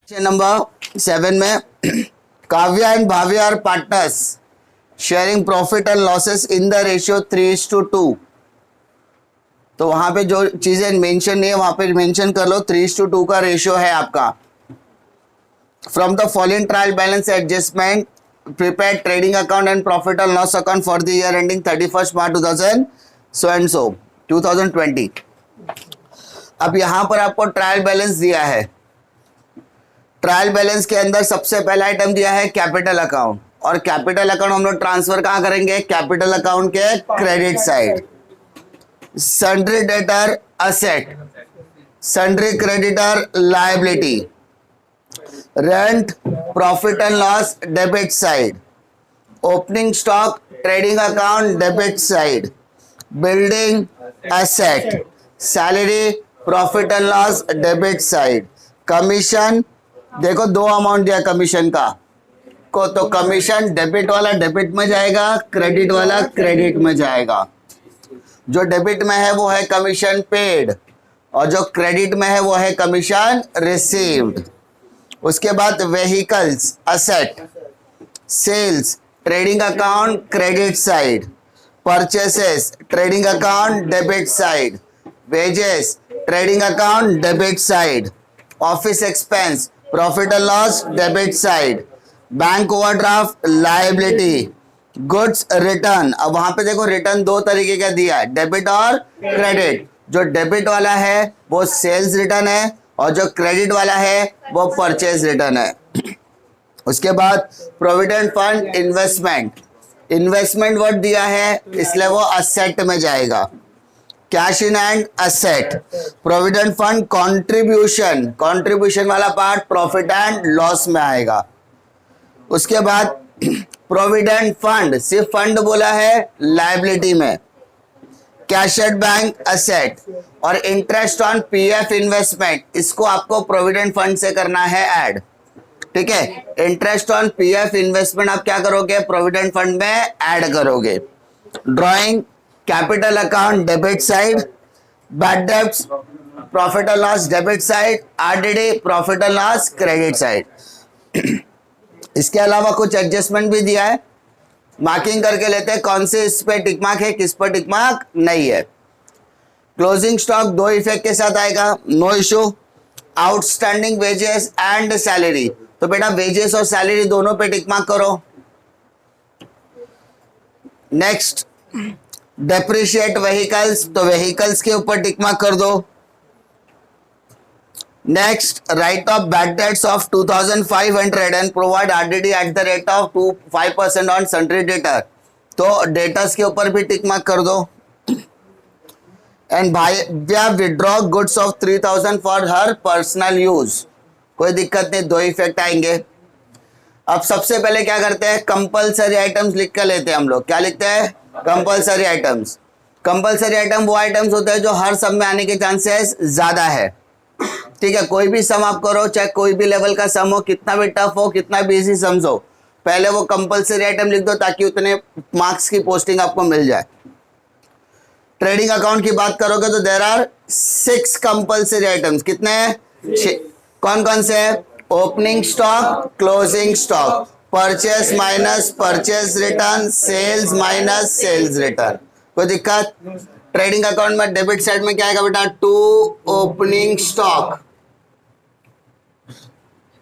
Number 7 में Kavya and Bhavya are partners sharing profit and losses in the ratio 3:2। तो वहां पे जो चीजें मेंशन नहीं है वहां पे मेंशन कर लो। 3:2 का रेशियो है आपका। From the following trial balance adjustment prepare trading account and profit and loss account for the year ending 31 मार्च 2020। अब यहां पर आपको ट्रायल बैलेंस दिया है। ट्रायल बैलेंस के अंदर सबसे पहला आइटम दिया है कैपिटल अकाउंट, और कैपिटल अकाउंट हम लोग ट्रांसफर कहां करेंगे? कैपिटल अकाउंट के credit side. Sundry debtor asset, sundry creditor liability, rent profit and loss debit side, opening stock trading account debit side, building asset salary profit and loss debit side, commission देखो दो amount दिया commission का को, तो commission debit वाला debit में जाएगा, credit वाला क्रेडिट में जाएगा। जो डेबिट में है वो है कमीशन पेड और जो क्रेडिट में है वो है कमीशन रिसीव्ड। उसके बाद vehicles asset sales trading account credit side, purchases trading account debit side, wages trading account debit side, office expense profit and loss debit side, bank overdraft liability, goods return. अब वहां पे देखो return दो तरीके का दिया है, डेबिट और क्रेडिट। जो डेबिट वाला है वो सेल्स रिटर्न है और जो क्रेडिट वाला है वो परचेज रिटर्न है। उसके बाद provident fund investment, investment word दिया है इसलिए वो असेट में जाएगा। Cash in and asset, provident fund contribution, contribution वाला पार्ट प्रॉफिट एंड लॉस में आएगा। उसके बाद प्रोविडेंट फंड सिर्फ फंड बोला है लायबिलिटी में। कैश एट बैंक असेट और इंटरेस्ट ऑन पीएफ इन्वेस्टमेंट, इसको आपको प्रोविडेंट फंड से करना है ऐड। ठीक है, इंटरेस्ट ऑन पीएफ इन्वेस्टमेंट आप क्या करोगे? प्रोविडेंट फंड में ऐड करोगे। Drawing capital account debit side, bad debts profit and loss debit side, RDD profit and loss credit side. इसके अलावा कुछ एडजस्टमेंट भी दिया है, मार्किंग करके लेते हैं कौन से इस पे टिक मार्क है किस पर टिक मार्क नहीं है। क्लोजिंग स्टॉक दो इफेक्ट के साथ आएगा, no issue. Outstanding wages and salary, तो बेटा वेजेस और सैलरी दोनों पे टिक मार्क करो। नेक्स्ट डेप्रिशिएट व्हीकल्स, तो व्हीकल्स के ऊपर टिक मार्क कर दो। Next write off bad debts of 2500 and provide RDD at the rate of 5% on sundry debtor, तो डेटर्स के ऊपर भी टिक मार्क कर दो। एंड भाई withdraw goods of 3000 for her personal use, कोई दिक्कत नहीं, दो इफेक्ट आएंगे। अब सबसे पहले क्या करते हैं? कंपलसरी आइटम्स लिख कर लेते हैं हम लोग। क्या लिखते हैं? Compulsory items. कंपलसरी आइटम वो आइटम्स होते हैं जो हर सम में आने के चांसेस ज्यादा है। ठीक है, कोई भी सम आप करो, चाहे कोई भी लेवल का सम हो, कितना भी टफ हो, कितना भी इजी सम्स हो, पहले वो कंपलसरी आइटम लिख दो ताकि उतने मार्क्स की पोस्टिंग आपको मिल जाए। ट्रेडिंग अकाउंट की बात करोगे तो देयर आर 6 कंपलसरी आइटम्स। कितने हैं? 6। कौन कौन से है? Opening stock, closing stock, purchase minus purchase return, sales minus sales return. कोई दिक्कत? ट्रेडिंग अकाउंट में डेबिट साइड में क्या आएगा बेटा? To opening stock.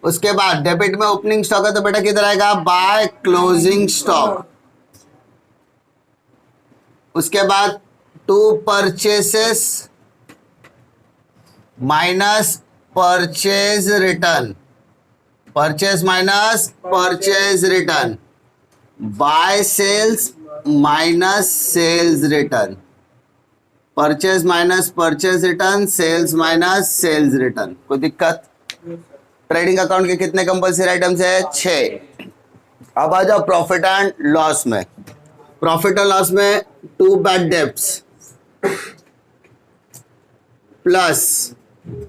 उसके बाद डेबिट में ओपनिंग स्टॉक है तो बेटा किधर आएगा? By closing stock. उसके बाद to purchases minus purchase return, purchase minus purchase return, by sales minus sales return, purchase minus purchase return, sales minus sales return. कोई दिक्कत? ट्रेडिंग अकाउंट के कितने कंपलसरी आइटम्स है? 6। अब आ जाओ प्रॉफिट एंड लॉस में। प्रॉफिट एंड लॉस में 2 bad debts plus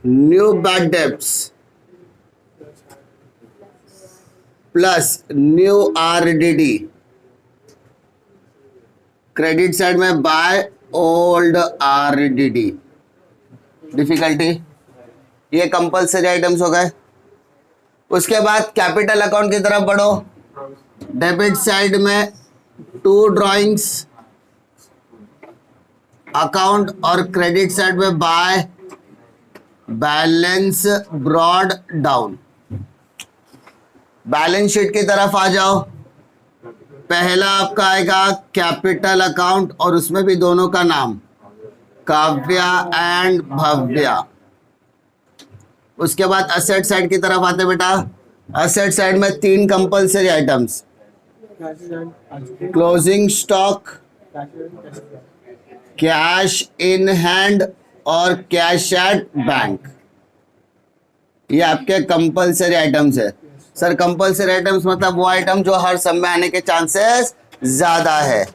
new bad debts plus new RDD, credit side में बाय ओल्ड आरडीडी। डिफिकल्टी, ये कंपलसरी आइटम्स हो गए। उसके बाद कैपिटल अकाउंट की तरफ बढ़ो, डेबिट साइड में 2 ड्राइंग्स अकाउंट और क्रेडिट साइड में by balance brought down. Balance sheet की तरफ आ जाओ, पहला आपका आएगा कैपिटल अकाउंट और उसमें भी दोनों का नाम काव्या एंड भव्या। उसके बाद असेट साइड की तरफ आते बेटा, असेट साइड में 3 compulsory items, closing stock, cash in hand और कैश एट बैंक। ये आपके कंपलसरी आइटम्स है। सर कंपलसरी आइटम्स मतलब वो आइटम जो हर सब में आने के चांसेस ज्यादा है।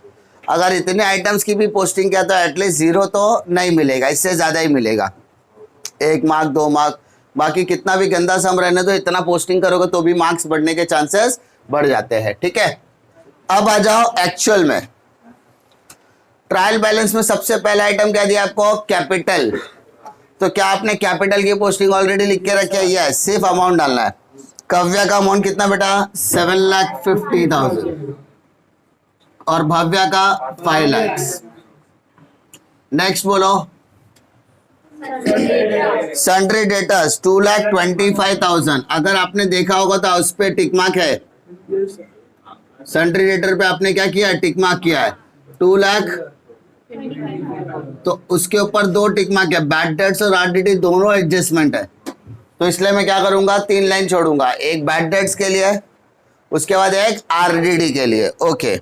अगर इतने आइटम्स की भी पोस्टिंग किया तो एटलीस्ट 0 तो नहीं मिलेगा, इससे ज्यादा ही मिलेगा, 1 मार्क 2 मार्क। बाकी कितना भी गंदा सम रहने दो, इतना पोस्टिंग करोगे तो भी मार्क्स बढ़ने के चांसेस बढ़ जाते हैं। ठीक है, अब आ जाओ एक्चुअल में। ट्रायल बैलेंस में सबसे पहला आइटम क्या दिया आपको, कैपिटल। तो क्या आपने कैपिटल की पोस्टिंग ऑलरेडी लिख के रखी है? यस, सिर्फ अमाउंट डालना है। कव्या का अमाउंट कितना बेटा, 7,50,000 और भव्या का 5 लाख। नेक्स्ट बोलो, सन्ड्री डेटर्स 2,25,000। अगर आपने देखा होगा तो उस पर टिक मार्क है, सन्ड्री डेटर पे आपने क्या किया है, टिक मार्क किया है। 2 लाख तो उसके ऊपर 2 टिक मार्क है। बैड डेट्स और आरडीडी दोनों एडजस्टमेंट है, तो इसलिए मैं क्या करूंगा, 3 लाइन छोड़ूंगा, एक बैड डेट्स के लिए, उसके बाद एक आरडीडी के लिए। ओके,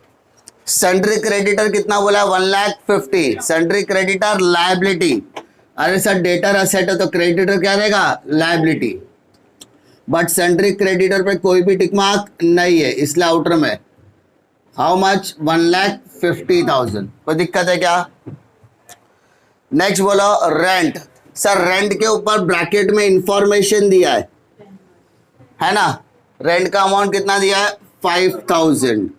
सन्ड्री क्रेडिटर कितना बोला, 1,50,000। सन्ड्री क्रेडिटर लायबिलिटी, अरे सर डेटर असेट है तो क्रेडिटर क्या रहेगा, लायबिलिटी। बट सन्ड्री क्रेडिटर पे कोई भी टिक मार्क नहीं है, इसलिए आउटर में हाउ मच, 1,50,000। कोई दिक्कत है क्या? नेक्स्ट बोलो रेंट। सर रेंट के ऊपर ब्रैकेट में इंफॉर्मेशन दिया है ना, रेंट का अमाउंट कितना दिया है, 5,000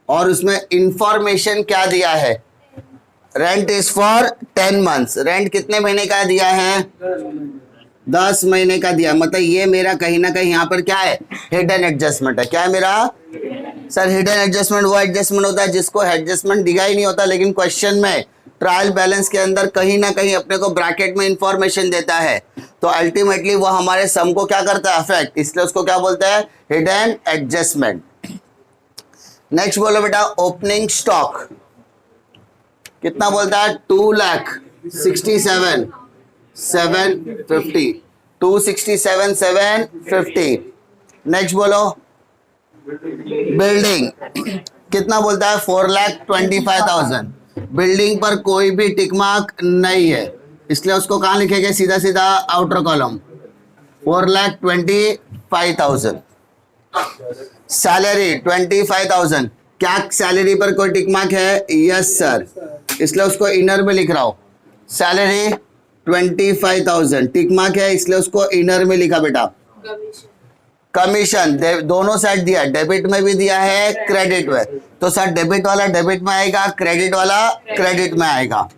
और उसमें इंफॉर्मेशन क्या दिया है, rent is for 10 months. Rent कितने महीने का दिया है, 10 महीने का दिया। मतलब ये मेरा कहीं ना कहीं यहाँ पर क्या है, हिडन एडजस्टमेंट है। क्या है मेरा सर, हिडन एडजस्टमेंट वो एडजस्टमेंट होता है जिसको एडजस्टमेंट दिया ही नहीं होता, लेकिन क्वेश्चन में ट्रायल बैलेंस के अंदर कहीं ना कहीं अपने को ब्रैकेट में इंफॉर्मेशन देता है, तो अल्टीमेटली वो हमारे सम को क्या करता है, अफेक्ट, इसलिए उसको क्या बोलते हैं, हिडन एडजस्टमेंट। नेक्स्ट बोलो बेटा ओपनिंग स्टॉक कितना बोलता है, 2,67,750, 267,750। नेक्स्ट बोलो बिल्डिंग कितना बोलता है, 4,25,000। बिल्डिंग पर कोई भी टिक मार्क नहीं है, इसलिए उसको कहाँ लिखेंगे, सीधा सीधा आउटर कॉलम, 4,25,000। सैलरी 25,000, क्या सैलरी पर कोई टिक मार्क है, यस सर, इसलिए उसको इनर में लिख रहा हूं। सैलरी 25,000 टिक मार्क है, इसलिए उसको इनर में लिखा बेटा। कमीशन दोनों साइड दिया, डेबिट में भी दिया है, क्रेडिट में। तो सर डेबिट वाला डेबिट में आएगा, क्रेडिट वाला क्रेडिट में आएगा,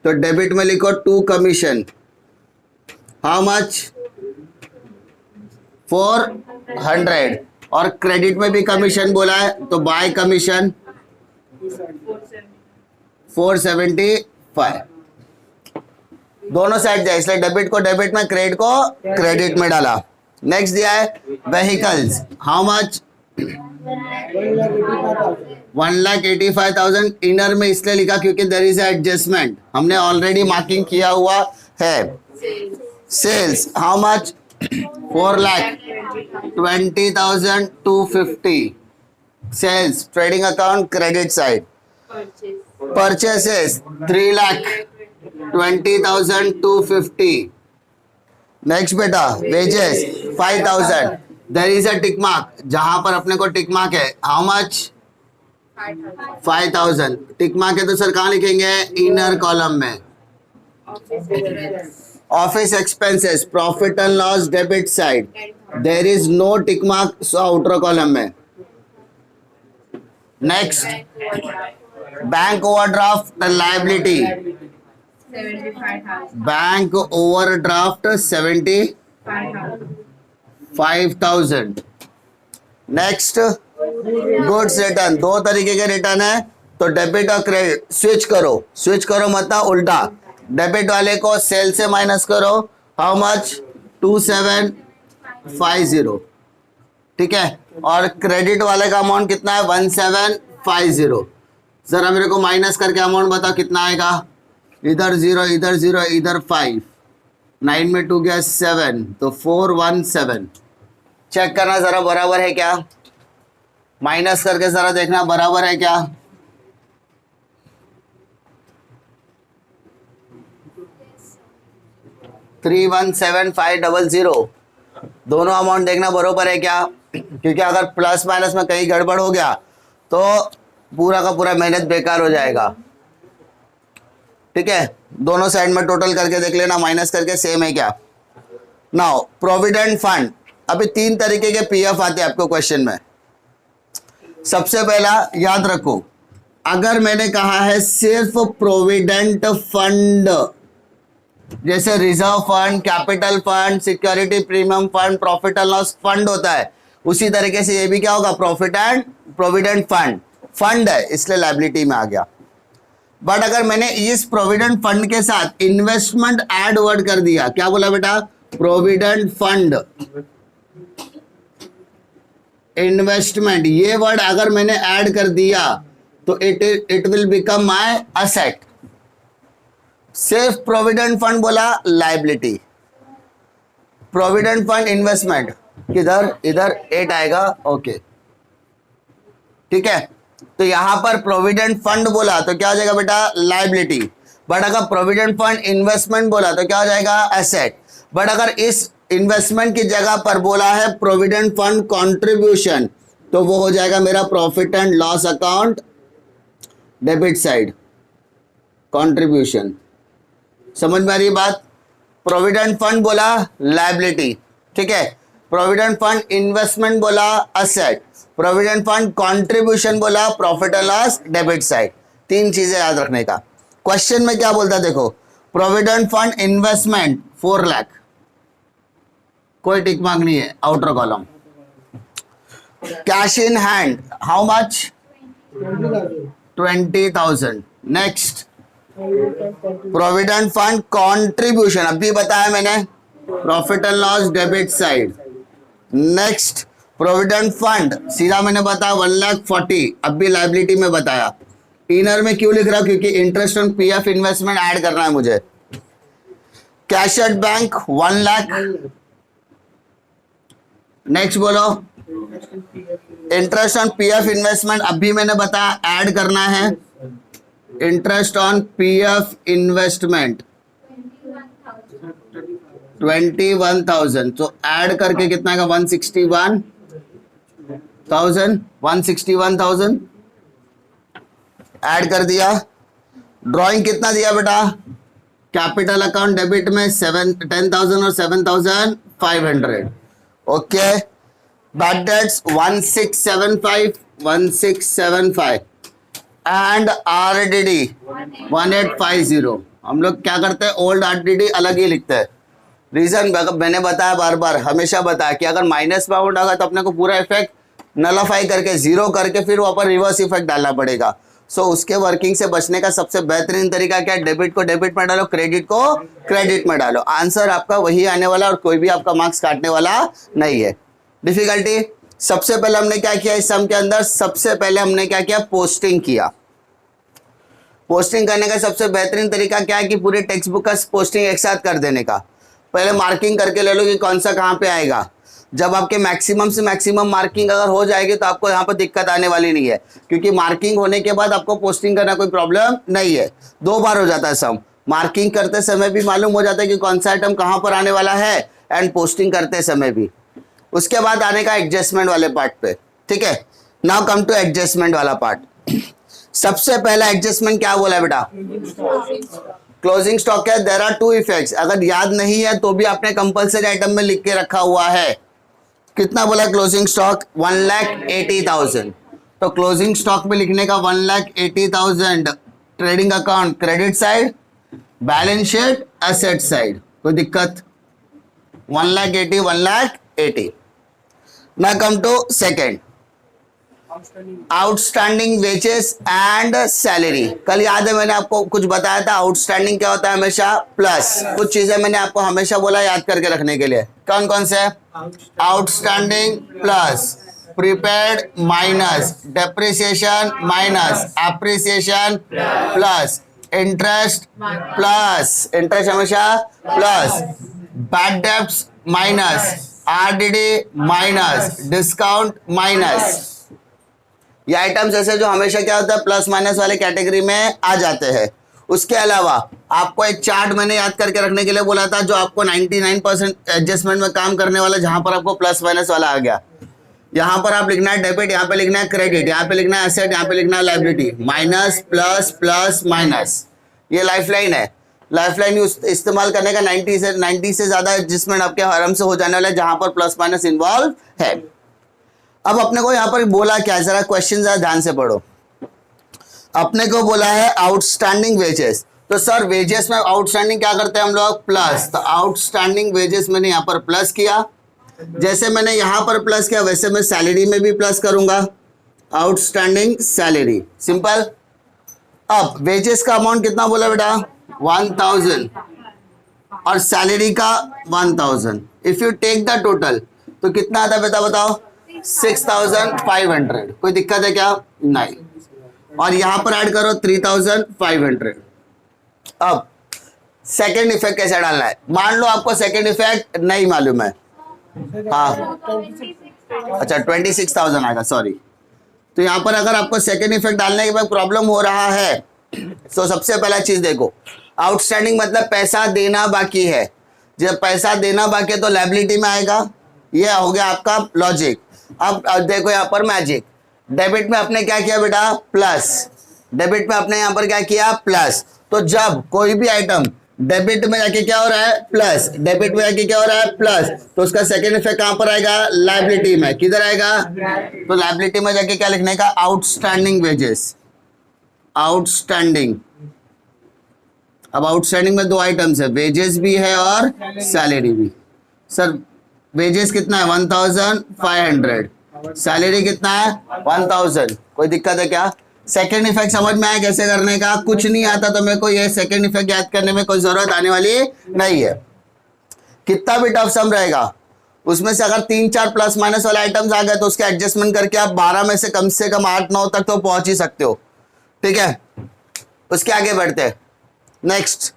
तो डेबिट में लिखो 2 कमीशन, हाउ मच, 400। और क्रेडिट में भी कमीशन बोला है, तो बाय कमीशन 475। दोनों साइड दिया, इसलिए डेबिट को डेबिट में, क्रेडिट को क्रेडिट में डाला। नेक्स्ट दिया है व्हीकल्स, हाउ मच, 1,85,000। इनर में इसलिए लिखा क्योंकि देयर इज एडजस्टमेंट, हमने ऑलरेडी मार्किंग किया हुआ है। Sales how much, 4,20,250। Sales trading account credit side. Purchases 3,20,250। Next बेटा wages 5,000। There is a tick mark, जहां पर अपने को टिक मार्क है, हाउ मच, 5,000। टिक मार्क है तो सर कहाँ लिखेंगे, इनर कॉलम में। Office expenses profit and loss debit side, there is no tick mark, so outer column में। Next bank overdraft liability, bank overdraft 75,000। 5,000। Next goods return, दो तरीके के return है, तो डेबिट और क्रेडिट। स्विच करो मतलब उल्टा, डेबिट वाले को सेल से माइनस करो, हाउ मच 2750, ठीक है, और क्रेडिट वाले का अमाउंट कितना है 1750। जरा मेरे को माइनस करके अमाउंट बताओ कितना आएगा, इधर 0 इधर 0 इधर 5, 9 में 2 गया 7, तो 417। चेक करना जरा बराबर है क्या, माइनस करके जरा देखना बराबर है क्या। थ्री 17500, दोनों अमाउंट देखना बराबर है क्या, क्योंकि अगर प्लस माइनस में कहीं गड़बड़ हो गया तो पूरा का पूरा मेहनत बेकार हो जाएगा, ठीक है। दोनों साइड में टोटल करके देख लेना, माइनस करके सेम है क्या। नाउ प्रोविडेंट फंड, अभी 3 तरीके के पीएफ आते हैं आपको क्वेश्चन में। सबसे पहला याद रखो, अगर मैंने कहा है सिर्फ प्रोविडेंट फंड, जैसे reserve fund, capital fund, security premium fund, profit and loss fund होता है, उसी तरीके से ये भी क्या होगा, प्रोविडेंट फंड। फंड है इसलिए लायबिलिटी में आ गया। बट अगर मैंने इस प्रोविडेंट फंड के साथ इन्वेस्टमेंट ऐड वर्ड कर दिया, क्या बोला बेटा, प्रोविडेंट फंड इन्वेस्टमेंट, ये वर्ड अगर मैंने ऐड कर दिया तो it will become my asset. सिर्फ प्रोविडेंट फंड बोला लायबिलिटी, प्रोविडेंट फंड इन्वेस्टमेंट किधर, इधर 8 आएगा, ओके, ठीक है। तो यहां पर प्रोविडेंट फंड बोला तो क्या हो जाएगा बेटा, लायबिलिटी। बट अगर प्रोविडेंट फंड इन्वेस्टमेंट बोला तो क्या हो जाएगा, एसेट। बट अगर इस इन्वेस्टमेंट की जगह पर बोला है प्रोविडेंट फंड कंट्रीब्यूशन, तो वो हो जाएगा मेरा profit and loss account, debit side, contribution. समझ में आ रही बात। प्रोविडेंट फंड बोला लायबिलिटी, ठीक है, प्रोविडेंट फंड इन्वेस्टमेंट बोला असेट, प्रोविडेंट फंड कंट्रीब्यूशन बोला profit and loss, debit side. 3 चीजें याद रखने का। क्वेश्चन में क्या बोलता है देखो, प्रोविडेंट फंड इन्वेस्टमेंट 4 लाख, कोई टिक मार्क नहीं है, outer column. Cash in hand how much, 20,000। Next provident fund contribution, अभी बताया मैंने, profit and loss, debit side. Next provident fund सीधा मैंने बताया 1,40,000, अभी लायबिलिटी में बताया। इनर में क्यों लिख रहा हूं, क्योंकि interest on PF investment add करना है मुझे। Cash at bank 1 lakh. Next बोलो, इंटरेस्ट ऑन पीएफ इन्वेस्टमेंट अभी मैंने बताया ऐड करना है, इंटरेस्ट ऑन पीएफ इन्वेस्टमेंट 21,000, तो ऐड करके कितना का 161,000 ऐड कर दिया। ड्राइंग कितना दिया बेटा, कैपिटल अकाउंट डेबिट में 10,000 और 7,500, okay. Bad debts 1675 and RDD 1850। हम लोग क्या करते हैं, ओल्ड आरडीडी अलग ही लिखते हैं। रीजन मैंने बताया बार बार, हमेशा बताया कि अगर माइनस बाउंड होगा तो अपने को पूरा इफेक्ट नलाफाई करके 0 करके फिर वहां पर रिवर्स इफेक्ट डालना पड़ेगा। सो उसके वर्किंग से बचने का सबसे बेहतरीन तरीका क्या है, डेबिट को डेबिट में डालो, क्रेडिट को क्रेडिट में डालो। आंसर आपका वही आने वाला और कोई भी आपका मार्क्स काटने वाला नहीं है। डिफिकल्टी सबसे पहले हमने क्या किया इस सम के अंदर, सबसे पहले हमने क्या किया, पोस्टिंग किया। पोस्टिंग करने का सबसे बेहतरीन तरीका क्या है कि पूरे टेक्स्ट बुक का पोस्टिंग एक साथ कर देने का। पहले मार्किंग करके ले लो कि कौन सा कहाँ पे आएगा। जब आपके मैक्सिमम से मैक्सिमम मार्किंग अगर हो जाएगी तो आपको यहाँ पर दिक्कत आने वाली नहीं है, क्योंकि मार्किंग होने के बाद आपको पोस्टिंग करना कोई प्रॉब्लम नहीं है। 2 बार हो जाता है सम, मार्किंग करते समय भी मालूम हो जाता है कि कौन सा आइटम कहाँ पर आने वाला है, एंड पोस्टिंग करते समय भी। उसके बाद आने का एडजस्टमेंट वाले पार्ट पे, ठीक है। नाउ कम टू एडजस्टमेंट वाला पार्ट। सबसे पहला एडजस्टमेंट क्या बोला बेटा, क्लोजिंग स्टॉक है। देयर आर 2 इफेक्ट्स, अगर याद नहीं है तो भी आपने कंपलसरी आइटम में लिख के रखा हुआ है। कितना बोला क्लोजिंग स्टॉक, 1,80,000। तो क्लोजिंग स्टॉक में लिखने का 1,80,000, trading account credit side, balance sheet asset side, कोई दिक्कत, 1,80,000 1,80,000। Now come to second. Outstanding wages and salary. कल याद है मैंने आपको कुछ बताया था, आउटस्टैंडिंग क्या होता है हमेशा प्लस, कुछ चीजें मैंने आपको हमेशा बोला याद करके रखने के लिए। कौन कौन से? Outstanding plus prepaid minus depreciation minus appreciation plus interest हमेशा plus bad debts minus RDD minus discount minus. ये आइटम्स ऐसे जो हमेशा क्या होता है प्लस माइनस वाले कैटेगरी में आ जाते हैं। उसके अलावा आपको एक चार्ट मैंने याद करके रखने के लिए बोला था जो आपको 99% एडजस्टमेंट में काम करने वाला, जहां पर आपको प्लस माइनस वाला आ गया। यहां पर आप लिखना है डेबिट, यहाँ पे लिखना है क्रेडिट, यहाँ पे लिखना है एसेट, यहाँ पे लिखना है liability, minus plus plus minus. ये लाइफलाइन है। लाइफलाइन इस्तेमाल करने का 90 से ज्यादा एडजस्टमेंट आपके आराम से हो जाने वाला है जहां पर प्लस माइनस इन्वॉल्व है। अब अपने को यहाँ पर बोला क्या, जरा क्वेश्चन जरा ध्यान से पढ़ो। अपने को बोला है आउटस्टैंडिंग वेजेस, तो सर वेजेस में आउटस्टैंडिंग क्या करते हैं हम लोग प्लस, तो आउटस्टैंडिंग वेजेस मैंने यहाँ पर प्लस किया, जैसे मैंने यहाँ पर प्लस किया वैसे मैं सैलरी में भी प्लस करूंगा, आउटस्टैंडिंग सैलरी, सिंपल। अब वेजेस का अमाउंट कितना बोला बेटा 1000 और सैलरी का 1000। If you take the total तो कितना आता है बेटा बताओ 6500। कोई दिक्कत है क्या? नहीं। और यहां पर ऐड करो 3500। अब सेकंड इफेक्ट कैसे डालना है? मान लो आपको सेकंड इफेक्ट नहीं मालूम है, हाँ अच्छा 26,000 आएगा, सॉरी। तो यहां पर अगर आपको सेकंड इफेक्ट डालने के बाद प्रॉब्लम हो रहा है तो सबसे पहला चीज देखो, आउटस्टैंडिंग मतलब पैसा देना बाकी है। जब पैसा देना बाकी है तो लायबिलिटी में आएगा, ये हो गया आपका लॉजिक। अब देखो यहाँ पर मैजिक, डेबिट में आपने क्या किया बेटा प्लस, डेबिट में आपने यहाँ पर क्या किया प्लस। तो जब कोई भी आइटम डेबिट में जाके क्या हो रहा है प्लस, डेबिट में जाके क्या हो रहा है प्लस, तो उसका सेकेंड इफेक्ट कहां पर आएगा लायबिलिटी में। किधर आएगा? तो लायबिलिटी में जाके क्या लिखने का आउटस्टैंडिंग वेजेस, आउटस्टैंडिंग। अब आउटस्टैंडिंग में दो आइटम्स है, वेजेस भी है और सैलरी भी। सर वेजेस कितना है 1500, सैलरी कितना है 1000। कोई दिक्कत है क्या? सेकेंड इफेक्ट समझ में आया कैसे करने का? कुछ नहीं आता तो मेरे को ये सेकेंड इफेक्ट याद करने में कोई जरूरत आने वाली नहीं है। कितना भी टफ सम रहेगा उसमें से अगर 3-4 प्लस माइनस वाले आइटम्स आ गए तो उसके एडजस्टमेंट करके आप 12 में से कम 8-9 तक तो पहुंच ही सकते हो, ठीक है। उसके आगे बढ़ते हैं। नेक्स्ट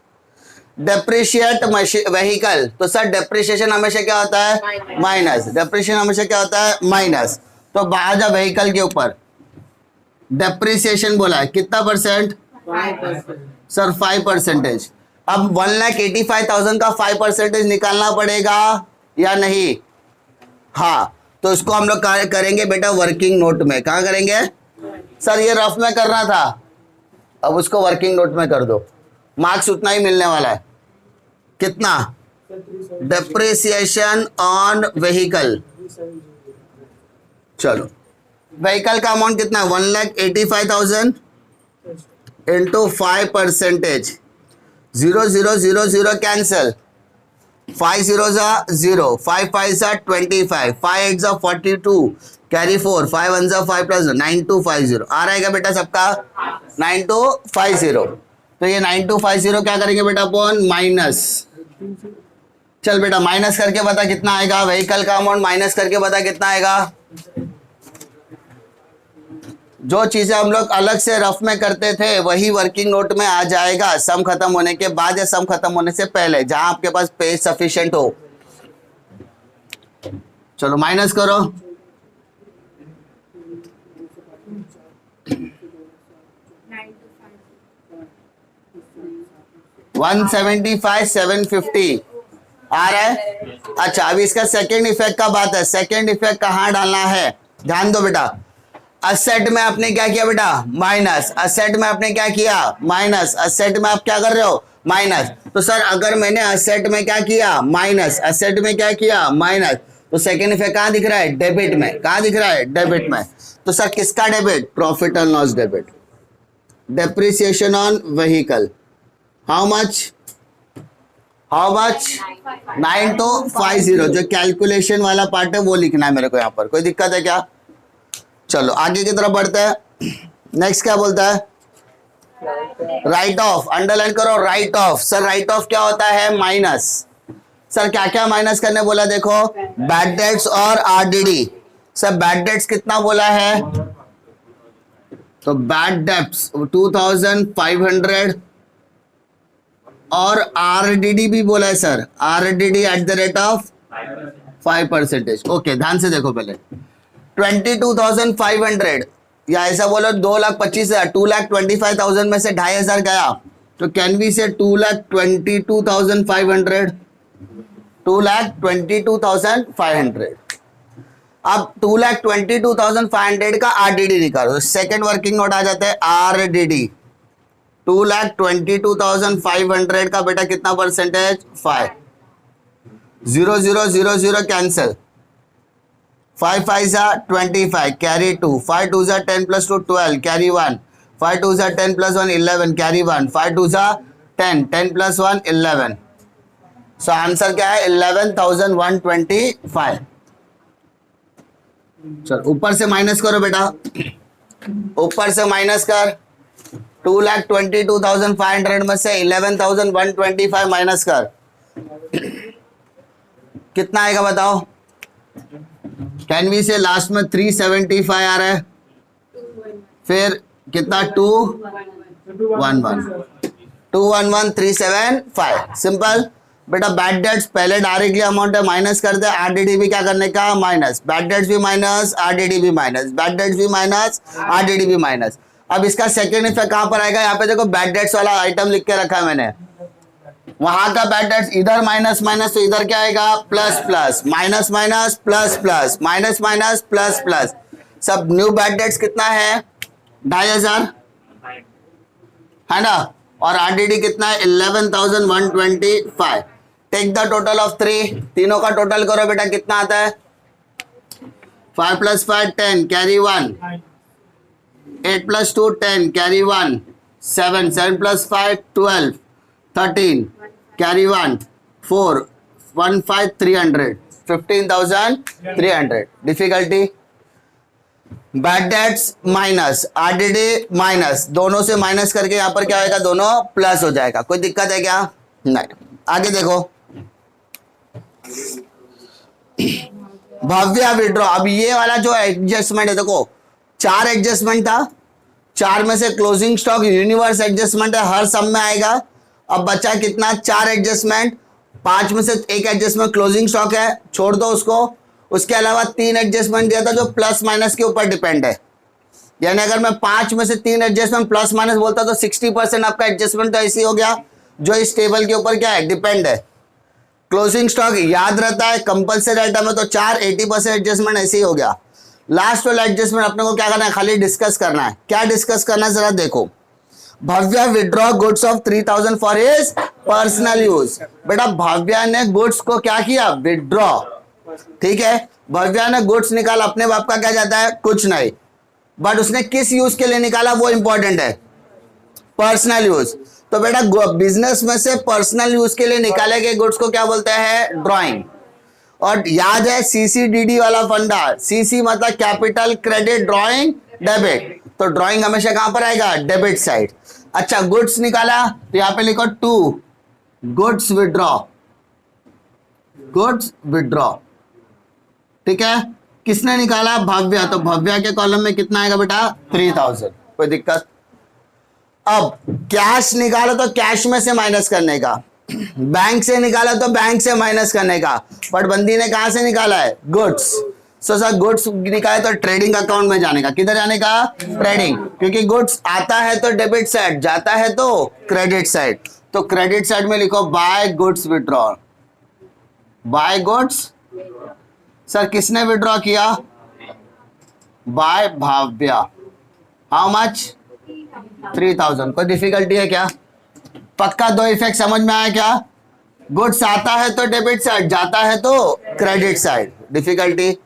डेप्रिशिएट व्हीकल, तो सर डेप्रिशिएशन हमेशा क्या होता है माइनस, डेप्रिशिएशन हमेशा क्या होता है माइनस। तो बाहर जा व्हीकल के ऊपर डेप्रिसिएशन बोला है कितना परसेंट 5%। सर 5%। अब 1,85,000 का 5% निकालना पड़ेगा या नहीं? हाँ, तो इसको हम लोग करेंगे बेटा वर्किंग नोट में। कहाँ करेंगे? सर ये रफ में करना था, अब उसको वर्किंग नोट में कर दो, मार्क्स उतना ही मिलने वाला है। कितना? Depreciation on vehicle. चलो व्हीकल का अमाउंट कितना है 1,85,000 इंटू 5%। 0 0 0 0 कैंसल, 5 0 0, 5 5 25, 5 8 42, कैरी 4, 5 1 5 प्लस 9250 आ रहेगा बेटा सबका 9250। तो ये 9250 क्या करेंगे बेटा अपन माइनस। चल बेटा माइनस करके बता कितना आएगा, व्हीकल का अमाउंट माइनस करके बता कितना आएगा। जो चीजें हम लोग अलग से रफ में करते थे वही वर्किंग नोट में आ जाएगा, सम खत्म होने के बाद या सम खत्म होने से पहले, जहां आपके पास पेज सफिशिएंट हो। चलो माइनस करो, $175,750 आ रहा है। अच्छा अभी इसका सेकेंड इफेक्ट का बात है। सेकेंड इफेक्ट कहां डालना है ध्यान दो बेटा। असेट में आपने क्या किया बेटा माइनस, असेट में आपने क्या किया माइनस, असेट में आप क्या कर रहे हो माइनस। तो सर अगर मैंने असेट में क्या किया माइनस, असेट में क्या किया माइनस, तो सेकेंड इफेक्ट कहां दिख रहा है डेबिट में। कहां दिख रहा है डेबिट में। तो सर किसका debit profit and loss debit. Depreciation on vehicle how how much 9250, जो कैलकुलेशन वाला पार्ट है वो लिखना है मेरे को यहाँ पर। कोई दिक्कत है क्या? चलो आगे की तरफ बढ़ते हैं। नेक्स्ट क्या बोलता है? राइट ऑफ, अंडरलाइन करो right of. Sir right of क्या होता है? माइनस। सर क्या क्या माइनस करने बोला? देखो बैड डेट्स और आरडीडी। सर बैड डेट्स कितना बोला है? तो बैड डेट्स 2500 और आरडीडी भी बोला है sir, RDD at the rate of 5%। Okay ध्यान से देखो पहले 22,500 या ऐसा बोलो 2,25,000, 2,25,000 में से 2,500 गया तो कैन वी से 2,22,500, 2,22,500। अब 2,22,500 का आरडीडी निकालो, सेकेंड वर्किंग नोट आ जाता है आरडीडी। 2,22,500 का बेटा कितना percentage? 5। 0 0 0 0 cancel, 5 5 25 carry 2, 5 2 10 plus 2 12 carry 1, 5 2 10 plus 1 11 carry 1, 5 2 10 10 plus 1 11। So answer क्या है? 11,125। चल ऊपर से माइनस करो बेटा, ऊपर से माइनस कर। 2,22,500 में से 11,125 माइनस कर, कितना आएगा बताओ? कैन वी से लास्ट में 375 आ रहा है, फिर कितना? 211,375। सिंपल बेटा। बैड डेट्स पहले डायरेक्टली अमाउंट है, माइनस कर दे। आरडीडी भी क्या करने का? माइनस। बैड डेट्स भी माइनस, आरडीडी भी माइनस, बैड डेट्स भी माइनस, आरडीडी भी माइनस। अब इसका सेकेंड इफेक्ट कहां पर आएगा? यहाँ पे देखो बैड डेट्स वाला आइटम लिख के रखा है मैंने, वहां का बैड डेट्स इधर माइनस माइनस, तो इधर क्या आएगा? Plus plus, minus minus plus plus, minus minus plus plus. सब न्यू बैड डेट्स कितना है? 2,500 है ना, और आरडीडी कितना है? 11,125। टेक द टोटल ऑफ 3, तीनों का टोटल करो बेटा, कितना आता है? 5 + 5 10 carry 1, 8 + 2 10 carry 1, 7 7 + 5 12 13 carry 1 4 1 5 300, 15,300। Difficulty bad debts minus, RDD minus, दोनों से माइनस करके यहाँ पर क्या होगा? दोनों प्लस हो जाएगा। कोई दिक्कत है क्या? नहीं। आगे देखो भव्य विड्रॉ। अब ये वाला जो एडजस्टमेंट है, देखो 4 एडजस्टमेंट था, 4 में से क्लोजिंग स्टॉक यूनिवर्स एडजस्टमेंट है, हर सम में आएगा। अब बचा कितना? 4 एडजस्टमेंट, 5 में से 1 एडजस्टमेंट क्लोजिंग स्टॉक है, छोड़ दो उसको। उसके अलावा 3 एडजस्टमेंट दिया था जो प्लस माइनस के ऊपर डिपेंड है, यानी अगर मैं 5 में से 3 एडजस्टमेंट प्लस माइनस बोलता तो 60% आपका एडजस्टमेंट तो ऐसे हो गया जो इस टेबल के ऊपर क्या है? डिपेंड है। क्लोजिंग स्टॉक याद रहता है, कंपल्सरी आइटम है, तो 4 80% एडजस्टमेंट ऐसे ही हो गया। लास्ट वाला एडजस्टमेंट अपने को क्या करना है? खाली डिस्कस करना है। क्या डिस्कस करना है जरा देखो। Bhavya withdraw goods of 3,000 for his personal use. बेटा भव्या ने गुड्स को क्या किया? विड्रॉ। ठीक है, भव्या ने गुड्स निकाला, अपने बाप का क्या जाता है? कुछ नहीं, बट उसने किस यूज के लिए निकाला वो इंपॉर्टेंट है, पर्सनल यूज। तो बेटा बिजनेस में से पर्सनल यूज के लिए निकाले गए गुड्स को क्या बोलते हैं? ड्राइंग। और याद है सीसीडीडी वाला फंडा, सीसी मतलब कैपिटल क्रेडिट ड्राइंग डेबिट, तो ड्राइंग हमेशा कहां पर आएगा? Debit side. अच्छा गुड्स निकाला तो यहां पे लिखो 2 गुड्स विड्रॉ, गुड्स विड्रॉ। ठीक है, किसने निकाला? भव्या, तो भव्या के कॉलम में कितना आएगा बेटा? 3,000। कोई दिक्कत? अब कैश निकाला तो कैश में से माइनस करने का, बैंक से निकाला तो बैंक से माइनस करने का, बट बंदी ने कहां से निकाला है? गुड्स। सो सर गुड्स निकाले तो ट्रेडिंग अकाउंट में जाने का। किधर जाने का? ट्रेडिंग, क्योंकि गुड्स आता है तो डेबिट साइड, जाता है तो क्रेडिट साइड। तो क्रेडिट साइड में लिखो by goods withdraw, by goods. Sir किसने विड्रॉ किया? बाय भाव्या। How much? 3,000। कोई डिफिकल्टी है क्या? पक्का 2 इफेक्ट समझ में आया क्या? गुड्स आता है तो डेबिट साइड, जाता है तो क्रेडिट साइड। डिफिकल्टी?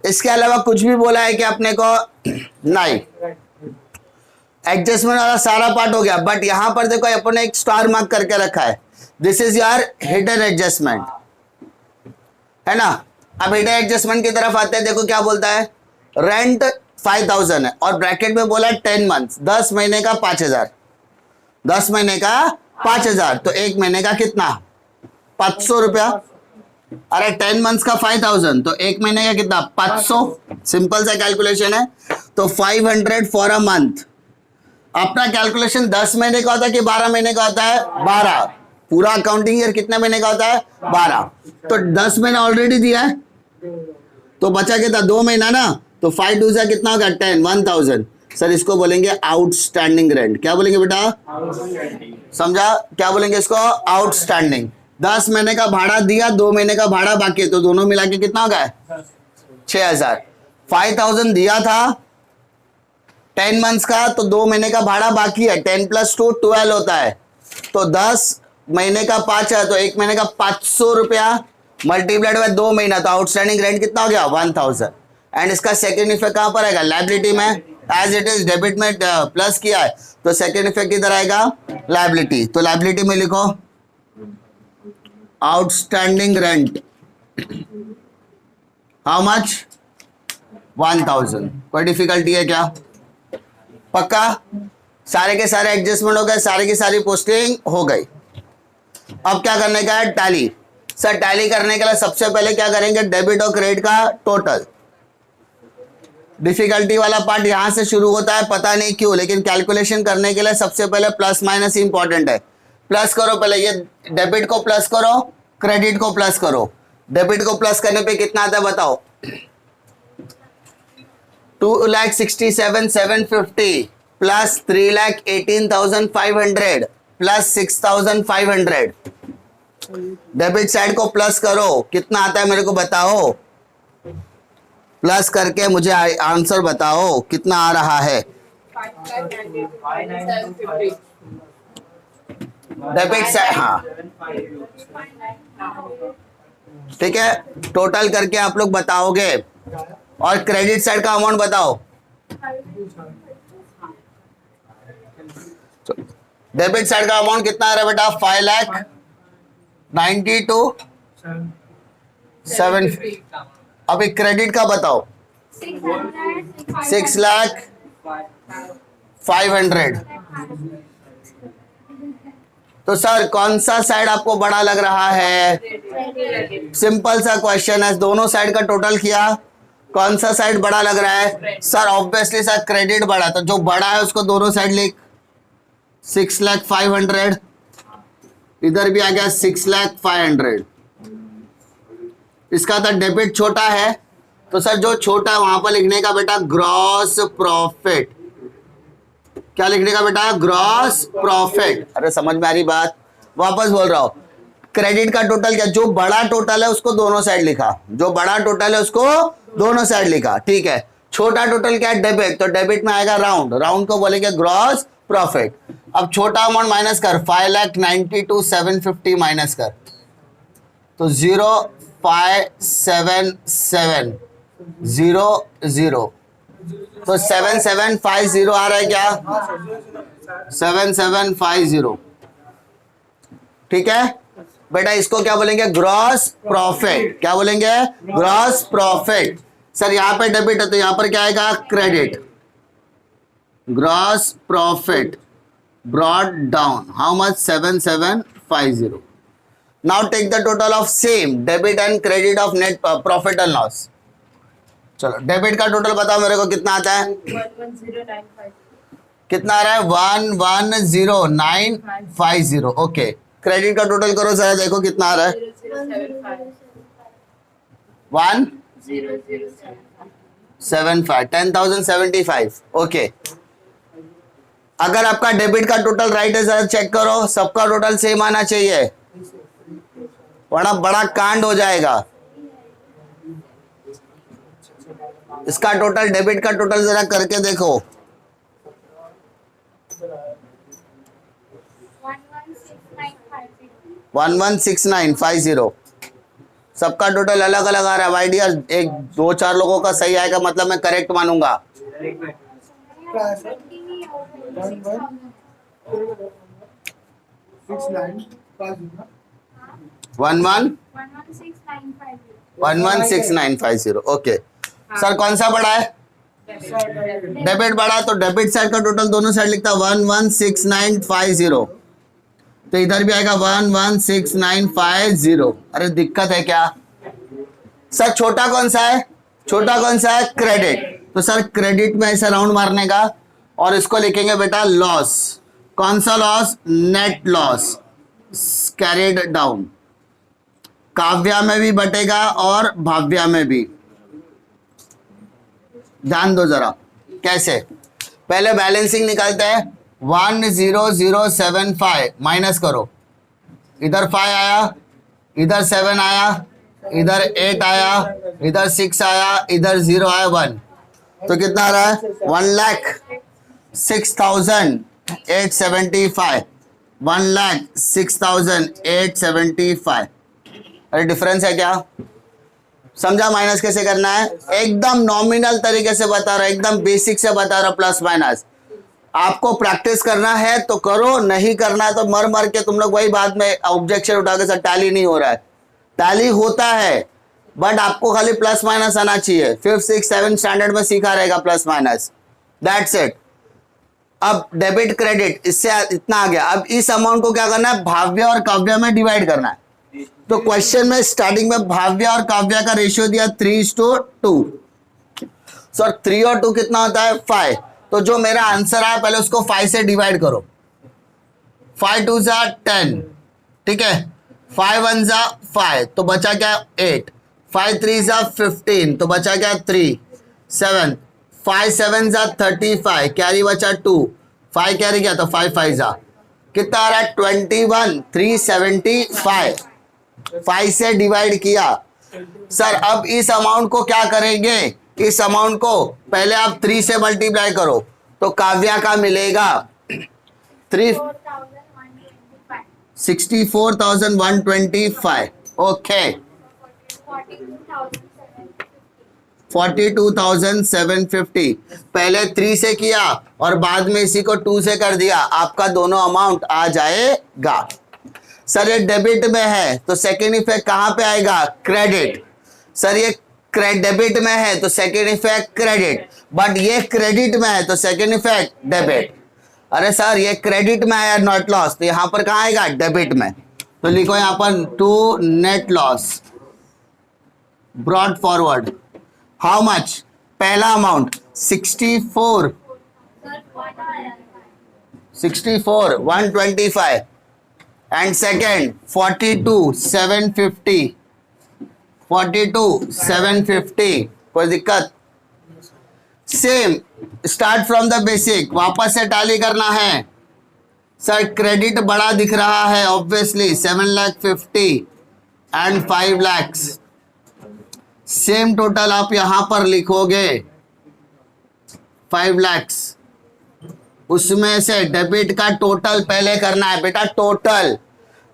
इसके अलावा कुछ भी बोला है कि अपने को? नहीं। एडजस्टमेंट वाला सारा पार्ट हो गया, बट यहां पर देखो अपन ने एक स्टार मार्क करके रखा है this is your hidden adjustment, है ना। अब हिडन एडजस्टमेंट की तरफ आते हैं, देखो क्या बोलता है, रेंट 5000 है और ब्रैकेट में बोला 10 मंथ्स, 10 महीने का 5000, 10 महीने का 5000, तो एक महीने का कितना, 500 रुपया। अरे 10 मंथ्स का 5000, तो एक महीने का कितना, 500। सिंपल सा कैलकुलेशन है। तो 500 फॉर अ मंथ। अपना कैलकुलेशन 10 महीने का होता है कि 12 महीने का होता है, 12। पूरा अकाउंटिंग ईयर कितने महीने का होता है, 12। तो 10 महीना ऑलरेडी दिया है, तो बचा कितना, 2 महीना ना, तो 5 2 कितना होगा, 10, 1000। सर इसको बोलेंगे आउटस्टैंडिंग रेंट। क्या बोलेंगे बेटा, समझा, क्या बोलेंगे इसको, आउटस्टैंडिंग। 10 महीने का भाड़ा दिया, 2 महीने का भाड़ा बाकी है, तो दोनों मिला के कितना होगा, 6000। 5000 दिया था 10 मंथ्स का, तो 2 महीने का भाड़ा बाकी है, 10 + 2 12 होता है, तो 10 महीने का 5 है, तो एक महीने का 500 रुपया मल्टीप्लाइड बाय 2 महीना, तो आउटस्टैंडिंग रेंट कितना हो गया, 1000। एंड इसका सेकेंड इफेक्ट कहां पर आएगा, लायबिलिटी में। एज इट इज डेबिट में प्लस किया है, तो सेकेंड इफेक्ट किधर आएगा, लायबिलिटी। तो लायबिलिटी में लिखो आउटस्टैंडिंग रेंट, हाउ मच, 1000। कोई डिफिकल्टी है क्या, पक्का। सारे के सारे एडजस्टमेंट हो गए, सारे की सारी पोस्टिंग हो गई। अब क्या करने का है, टैली। सर टैली करने के लिए सबसे पहले क्या करेंगे, डेबिट और क्रेडिट का टोटल। डिफिकल्टी वाला पार्ट यहां से शुरू होता है, पता नहीं क्यों, लेकिन कैलकुलेशन करने के लिए सबसे पहले प्लस माइनस इंपॉर्टेंट है। प्लस करो पहले, ये डेबिट को प्लस करो, क्रेडिट को प्लस करो। डेबिट को प्लस करने पे कितना आता है बताओ, 2,67,750 प्लस 3,18,500 प्लस 6,500। डेबिट साइड को प्लस करो, कितना आता है मेरे को बताओ, प्लस करके मुझे आंसर बताओ कितना आ रहा है। डेबिट साइड, हाँ ठीक है, टोटल करके आप लोग बताओगे। और क्रेडिट साइड का अमाउंट बताओ। डेबिट साइड का अमाउंट कितना आ रहा है बेटा, 5,92,750। अभी क्रेडिट का बताओ, 6,05,000। तो सर कौन सा साइड आपको बड़ा लग रहा है, सिंपल सा क्वेश्चन है, दोनों साइड का टोटल किया, कौन सा साइड बड़ा लग रहा है, सर ऑब्वियसली सर क्रेडिट बड़ा, तो जो बड़ा है उसको दोनों साइड लिख, 6,05,000, इधर भी आ गया 6,05,000। इसका था डेबिट छोटा है, तो सर जो छोटा है वहां पर लिखने का बेटा ग्रॉस प्रॉफिट। क्या लिखने का बेटा, ग्रॉस प्रॉफिट। अरे समझ में आ रही बात, वापस बोल रहा हूं, क्रेडिट का टोटल क्या, जो बड़ा टोटल है उसको दोनों साइड लिखा, जो बड़ा टोटल है उसको दोनों साइड लिखा, ठीक है। छोटा टोटल क्या है, डेबिट, तो डेबिट में आएगा राउंड, राउंड को बोलेंगे ग्रॉस प्रॉफिट। अब छोटा अमाउंट माइनस कर, 5,92,750 माइनस कर, तो 0,577,0,0, तो 7750 आ रहा है क्या, 7750, ठीक है बेटा। इसको क्या बोलेंगे, ग्रॉस प्रॉफिट। क्या बोलेंगे, ग्रॉस प्रॉफिट। सर यहाँ पे डेबिट है तो यहाँ पर क्या आएगा, credit. Gross profit brought down, how much, 7750। Now take the total of same debit and credit of net profit and loss. चलो डेबिट का टोटल बताओ मेरे को कितना आता है, 110950। कितना आ रहा है, 110950। ओके, क्रेडिट का टोटल करो जरा, देखो कितना आ रहा है, 1075, 10,075। ओके, अगर आपका डेबिट का टोटल राइट है जरा चेक करो, सबका टोटल सेम आना चाहिए, वरना बड़ा कांड हो जाएगा। इसका टोटल, डेबिट का टोटल जरा करके देखो, 116950। सबका टोटल अलग अलग आ रहा है भाई डियर, एक 2-4 लोगों का सही आएगा मतलब मैं करेक्ट मानूंगा। 1169 116950 ओके सर कौन सा बड़ा है डेबिट बड़ा तो डेबिट साइड का टोटल दोनों साइड लिखता 116950 तो इधर भी आएगा 116950 अरे दिक्कत है क्या सर छोटा कौन सा है क्रेडिट तो सर क्रेडिट में ऐसा राउंड मारने का और इसको लिखेंगे बेटा लॉस कौन सा loss net loss carried down Kavya में भी बटेगा और भाव्या में भी ध्यान दो जरा कैसे पहले बैलेंसिंग निकालते हैं 10075 माइनस करो इधर 5 आया इधर 7 आया इधर 8 आया इधर 6 आया इधर 0 आया 1 तो कितना आ रहा है 1,06,875 1,06,875 अरे डिफरेंस है क्या समझा माइनस कैसे करना है एकदम नॉमिनल तरीके से बता रहा एकदम बेसिक से बता रहा प्लस माइनस आपको प्रैक्टिस करना है तो करो नहीं करना है तो मर मर के तुम लोग वही बात में ऑब्जेक्शन उठा के सर टैली नहीं हो रहा है टैली होता है बट आपको खाली प्लस माइनस आना चाहिए 5th 6th 7th स्टैंडर्ड में सीखा रहेगा प्लस माइनस दैट्स इट अब डेबिट क्रेडिट इससे इतना आ गया अब इस अमाउंट को क्या करना है भाव्य और काव्य में डिवाइड करना है तो क्वेश्चन में स्टार्टिंग में भाव्य और काव्य का रेशियो दिया 3:2 सर 3 और 2 कितना होता है 5 तो जो मेरा आंसर आया पहले उसको 5 से डिवाइड करो 5 2 जा 10 ठीक है 5 1 जा 5 तो बचा क्या 8 5 3 जा 15 तो बचा क्या 3 7 5 7 जा 35 कैरी बचा 2 5 कैरी क्या तो 5 5 जा कितना आ रहा है 21 375 5 से डिवाइड किया सर अब इस अमाउंट को क्या करेंगे इस अमाउंट को पहले आप 3 से मल्टीप्लाई करो तो काव्या का मिलेगा 64,125 ओके 42,750 पहले 3 से किया और बाद में इसी को 2 से कर दिया आपका दोनों अमाउंट आ जाएगा सर ये डेबिट में है तो सेकेंड इफेक्ट कहां पे आएगा क्रेडिट सर ये डेबिट में है तो सेकेंड इफेक्ट क्रेडिट बट ये क्रेडिट में है तो सेकेंड इफेक्ट डेबिट अरे सर ये क्रेडिट में आया नॉट लॉस तो यहां पर कहां आएगा डेबिट में तो लिखो यहां पर to net loss brought forward how much पहला अमाउंट 64 125 and second 42,750 कोई दिक्कत same start from the basic वापस से टैली करना है सर क्रेडिट बड़ा दिख रहा है obviously 7,50,000 and 5 lakh same total आप यहां पर लिखोगे 5 लाख उसमें से डेबिट का टोटल पहले करना है बेटा टोटल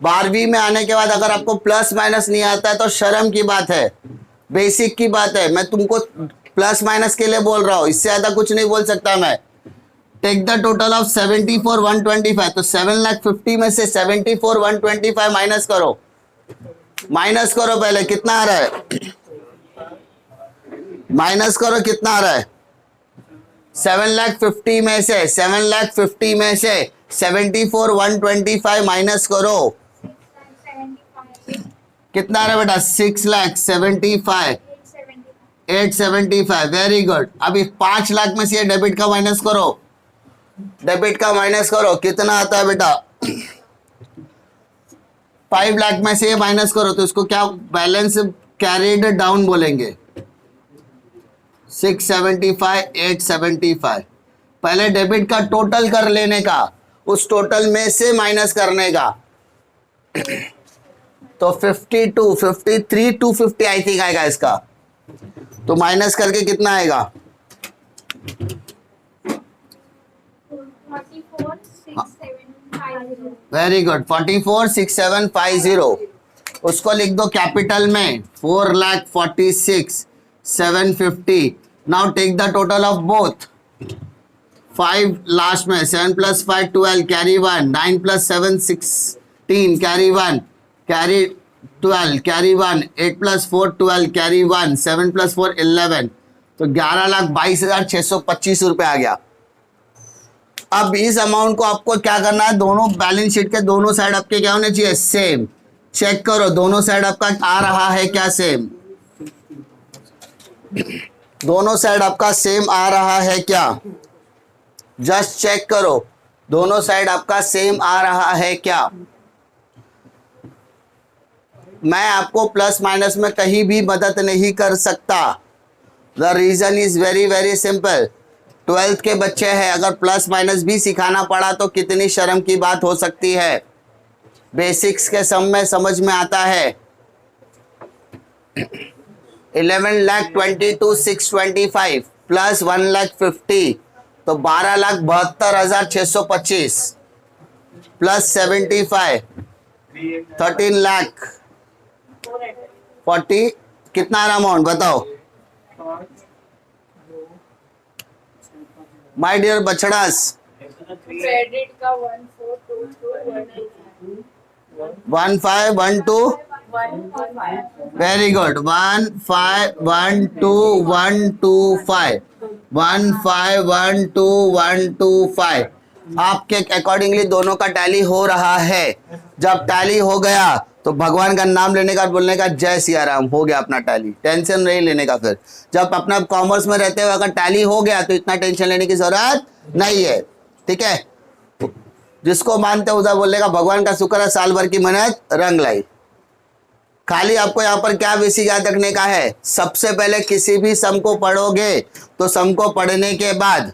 12वीं में आने के बाद अगर आपको प्लस माइनस नहीं आता है तो शर्म की बात है बेसिक की बात है मैं तुमको प्लस माइनस के लिए बोल रहा हूं इससे ज्यादा कुछ नहीं बोल सकता मैं टेक द टोटल ऑफ 74,125 तो 7,50,000 में से 74,125 माइनस करो पहले कितना आ रहा है माइनस करो कितना आ रहा है 7,50,000 में से 7,50,000 में से 74,125 माइनस करो कितना आ रहा है बेटा 6,75,875 वेरी गुड अभी 5 लाख में से डेबिट का माइनस करो कितना आता है बेटा 5 लाख में से माइनस करो तो इसको क्या बैलेंस कैरिड डाउन बोलेंगे 675,875 पहले डेबिट का टोटल कर लेने का उस टोटल में से माइनस करने का तो 52 53 250 आई थिंक आएगा इसका तो माइनस करके कितना आएगा 44,6,750 वेरी गुड 44,6,750 उसको लिख दो कैपिटल में 4,46,750 now take the total of both 5 last में 7 + 5 12 carry 1 9 + 7 16 15 carry 1 carry 12 carry 1 8 + 4 12 carry 1 7 + 4 11 तो 11,22,625 रुपए आ गया। अब इस अमाउंट को आपको क्या करना है, दोनों बैलेंस शीट के दोनों साइड आपके क्या होने चाहिए, सेम। चेक करो दोनों साइड आपका आ रहा है क्या, सेम। दोनों साइड आपका सेम आ रहा है क्या, जस्ट चेक करो दोनों साइड आपका सेम आ रहा है क्या। मैं आपको प्लस माइनस में कहीं भी मदद नहीं कर सकता। The reason is very very simple. 12th के बच्चे हैं, अगर प्लस माइनस भी सिखाना पड़ा तो कितनी शर्म की बात हो सकती है। बेसिक्स के सम में समझ में आता है। 11,22,625 प्लस 1,50,000 तो 12,72,625 प्लस 75 13,40,000 कितना अमाउंट बताओ माय डियर बछड़ास। क्रेडिट का 1512 वेरी गुड 1512,125 1512,125 आपके अकॉर्डिंगली दोनों का टैली हो रहा है। जब टैली हो गया तो भगवान का नाम लेने का, बोलने का जय सिया राम, हो गया अपना टैली, टेंशन नहीं लेने का। फिर जब अपना कॉमर्स में रहते हुए अगर टैली हो गया तो इतना टेंशन लेने की जरूरत नहीं है, ठीक है। जिसको मानते उधर बोलने का भगवान का शुक्र है, साल भर की मेहनत रंग लाई। खाली आपको यहाँ पर क्या बेसिक याद रखने का है, सबसे पहले किसी भी सम को पढ़ोगे तो सम को पढ़ने के बाद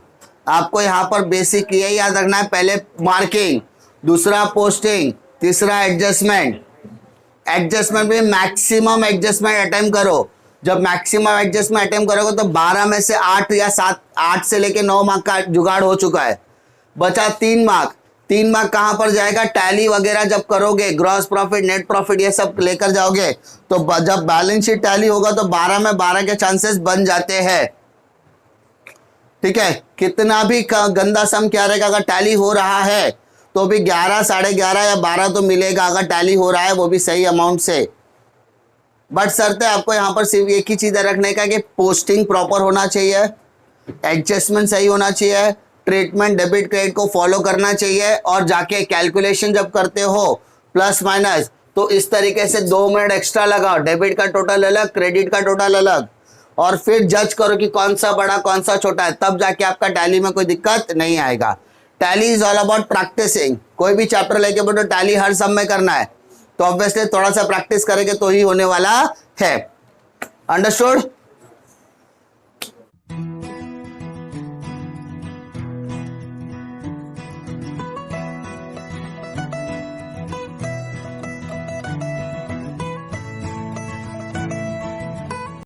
आपको यहाँ पर बेसिक ये याद रखना है, पहले मार्किंग, दूसरा पोस्टिंग, तीसरा एडजस्टमेंट। एडजस्टमेंट में मैक्सिमम एडजस्टमेंट अटेम्प्ट करो। जब मैक्सिमम एडजस्टमेंट अटेम्प्ट करोगे तो 12 में से 8 या 7, 8 से लेके 9 मार्क का जुगाड़ हो चुका है। बचा 3 मार्क। 3 मार्क कहाँ पर जाएगा, टैली वगैरह जब करोगे, ग्रॉस प्रॉफिट, नेट प्रॉफिट ये सब लेकर जाओगे तो जब बैलेंस शीट टैली होगा तो 12 में 12 के चांसेस बन जाते हैं, ठीक है। कितना भी गंदा सम क्या रहेगा, अगर टैली हो रहा है तो भी 11, 11.5 या 12 तो मिलेगा, अगर टैली हो रहा है वो भी सही अमाउंट से। बट शर्त है आपको यहाँ पर सिर्फ एक ही चीज रखने का कि पोस्टिंग प्रॉपर होना चाहिए, एडजस्टमेंट सही होना चाहिए, ट्रीटमेंट डेबिट क्रेडिट को फॉलो करना चाहिए, और जाके कैलकुलेशन जब करते हो प्लस माइनस तो इस तरीके से 2 मिनट एक्स्ट्रा लगाओ, डेबिट का टोटल अलग, क्रेडिट का टोटल अलग, और फिर जज करो कि कौन सा बड़ा कौन सा छोटा है, तब जाके आपका टैली में कोई दिक्कत नहीं आएगा। Tally is all about practicing. कोई भी चैप्टर लेके बोलो टैली हर सब में करना है तो ऑब्वियसली थोड़ा सा प्रैक्टिस करेंगे तो ही होने वाला है। अंडरस्टूड।